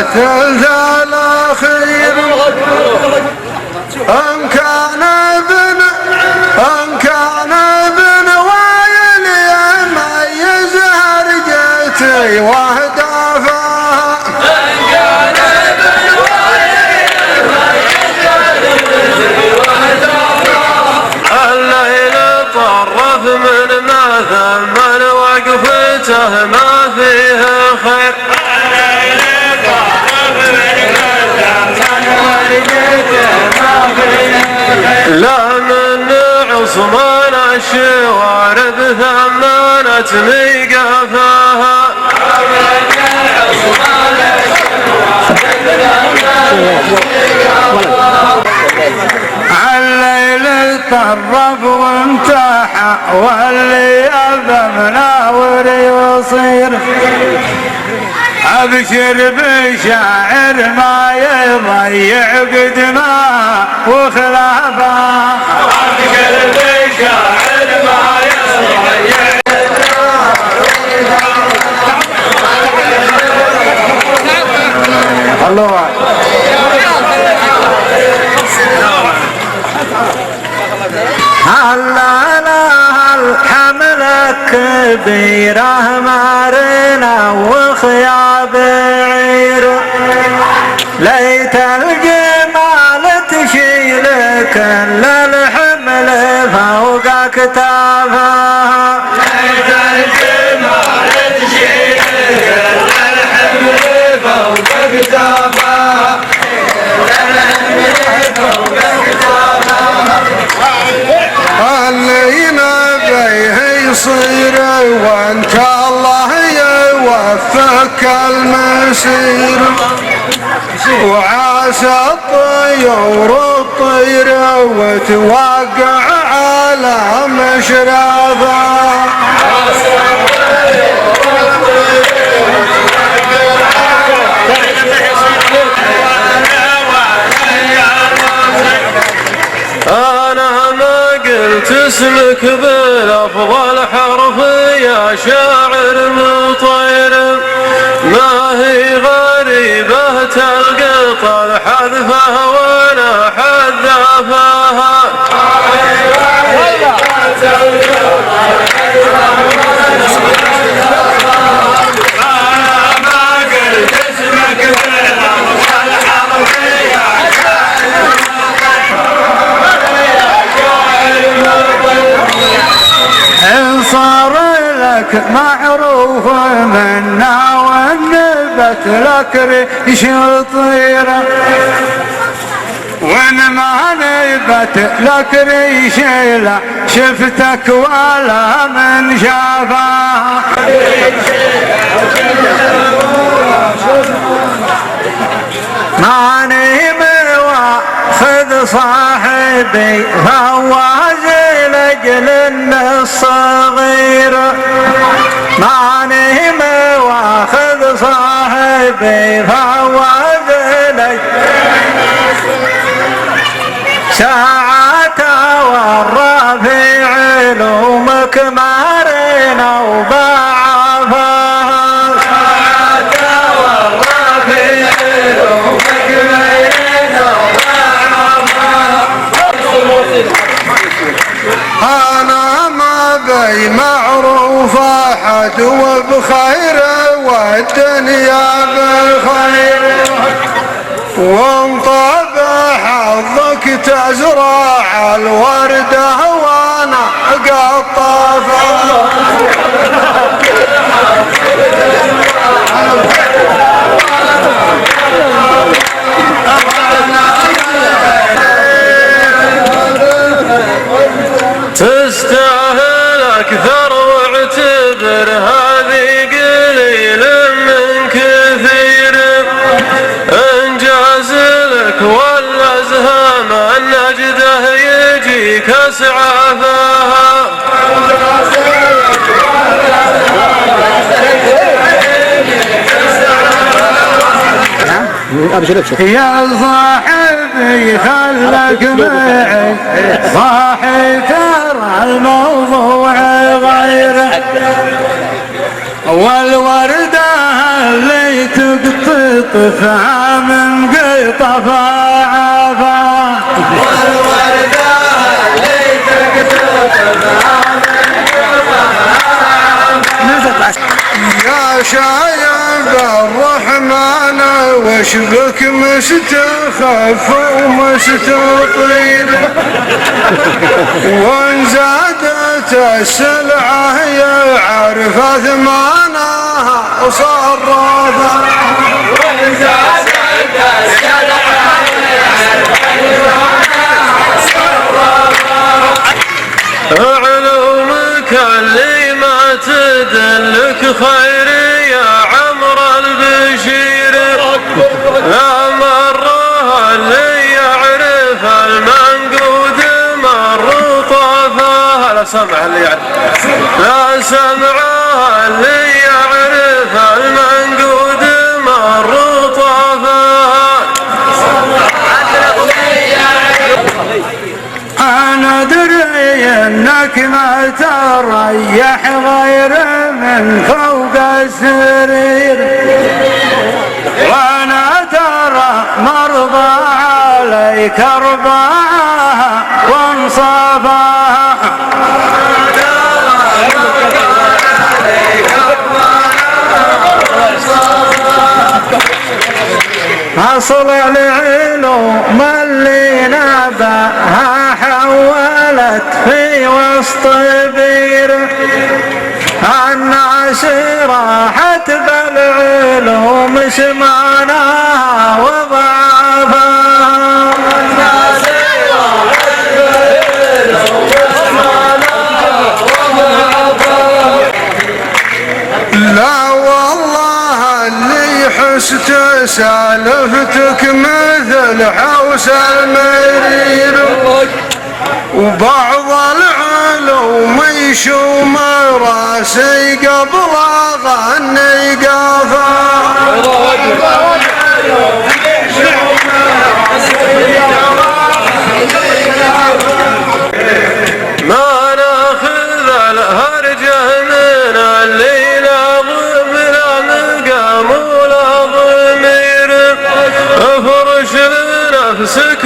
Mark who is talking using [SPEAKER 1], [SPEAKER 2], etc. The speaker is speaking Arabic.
[SPEAKER 1] الثلث الأخير إن كان ابن وائل يميز هرجتي واهدافها
[SPEAKER 2] الليل طرف من ما ثم وقفته ما فيه خير لا من عصمان الشوارب ثمانة ميقفاها
[SPEAKER 1] الليل طرف وامتاح واللي أبى مناور يصير أبشر بشاعر ما يضيع قدمه وخلافه أبشر بشاعر ما يضيع الله هلا الحمل كبيره مارنا وخياب عير ليت الجمال تشيل كل الحمل فوق كتافها ليت الجمال تشيل كل الحمل فوق كتافها اللي نبيه يصير وانت الله يوفق المسير وعسى الطيور الطير وتوقع على مشرفها
[SPEAKER 2] أنا ما قلت اسمك بالأفضل حرف يا شاعر مطير ما هي غريبة تلقط الحذفة وانا حذفها
[SPEAKER 1] صار لك معروف منا ونبت لك ريش طيرة وان ما نبت لك ريش لا شفتك ولا من شافها ماني واخذ صاحبي فواز لجل الصغير ماني واخذ صاحبي فواز ساعة ورى في علومك مارنا وضعفها ساعة ورى في علومك مارنا وضعفها أنا ما بي معروف أحد وبخير والدنيا بخير وانطب حظك تزرع الوردة وانا قطفها
[SPEAKER 2] تستاهل أكثر واعتبر هذه قليل من كثير إنجاز لك ولا زهام النجده يجيك أسعافها
[SPEAKER 1] يا صاحبي خلك معي صاحي ترى الموضوع غير والوردة اللي تقطف لطفها من قطفها عافا
[SPEAKER 2] والوردة اللي تكتفها من قطفها
[SPEAKER 1] يا شايب الرحمن وش بك مستخف ومستطير وان زادت السلعة يعرف ثمانها وصرفها
[SPEAKER 2] وان زادت السلعة يعرف ثمانها وصرفها علومك اللي ما تدلك خير يا عمر البشير لا مرة اللي يعرف المنقود مر طافها لا سمع اللي يعرف لا سمع اللي يعرف المنقود مر طافها
[SPEAKER 1] أنا أدري إنك ما تريح غير من فوق السرير وأنا ترى مرضى عليك أربعة وانصافها أصل العلوم اللي نباها حولت في وسط بير الناس راحت بالعلوم سمعناها وضعفها الناس راحت بالعلوم سمعناها وضعفها لا والله اللي حست سالفتك مثل حوس المرير وبعض العلوم يشوم راسي قبل اغني قافا
[SPEAKER 2] ما ناخذ الهرجه من اللي نظم الامقام ولا ضمير افرش لنفسك